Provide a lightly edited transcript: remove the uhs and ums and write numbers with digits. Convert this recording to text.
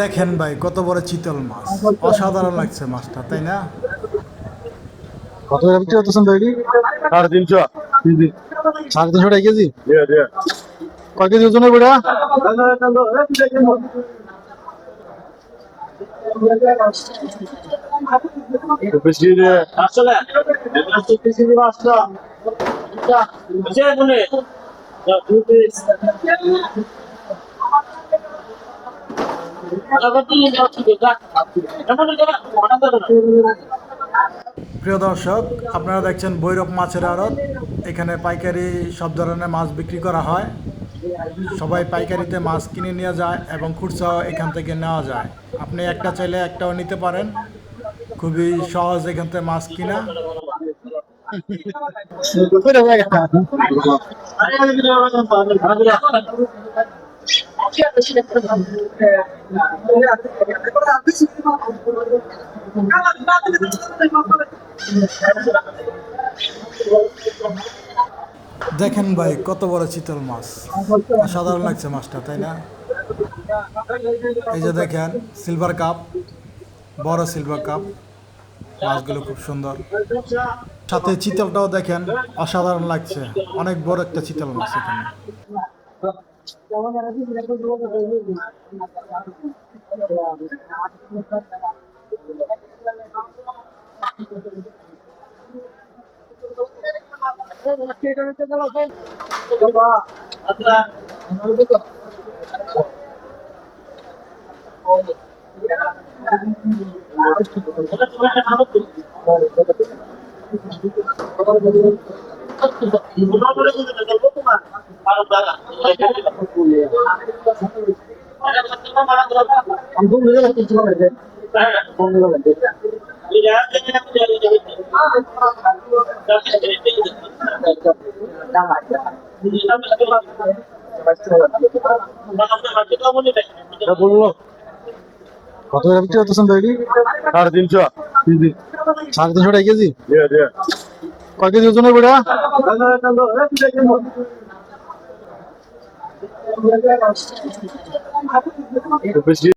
দেখেন ভাই কত বড় চিতল মাছ, অসাধারণ লাগছে মাছটা, তাই না? কত করে বিক্রি করতেছেন ভাই? 350 কেজি 350 টাকা কেজি। দিয়ে দিয়ে কয় কেজি ওজনের বেটা? বেশি রে আসলে একটু বেশি দিবা আসতো এটা বুঝে বলে প্রিয় দর্শক, আপনারা দেখছেন ভৈরব মাছের আড়ত। এখানে পাইকারি সব ধরনের মাছ বিক্রি করা হয়। সবাই পাইকারিতে মাছ কিনে নিয়ে যায় এবং খুচরাও এখান থেকে নেওয়া যায়। আপনি একটা চাইলে একটাও নিতে পারেন। খুবই সহজ এখান থেকে মাছ কিনা। দেখেন ভাই কত বড় চিতল মাছ, অসাধারণ লাগছে মাছটা, তাই না? এই যে দেখেন সিলভার কাপ, বড় সিলভার কাপ, মাছগুলো খুব সুন্দর। সাথে চিতলটাও দেখেন, অসাধারণ লাগছে, অনেক বড় একটা চিতল মাছ এখানে। বললো কত করে বিক্রি করতেছেন ভাই? 350 কেজি 350 টাকা কেজি। দিয়ে দিয়ে কয় কেজি ওজনের বেটা? বেশি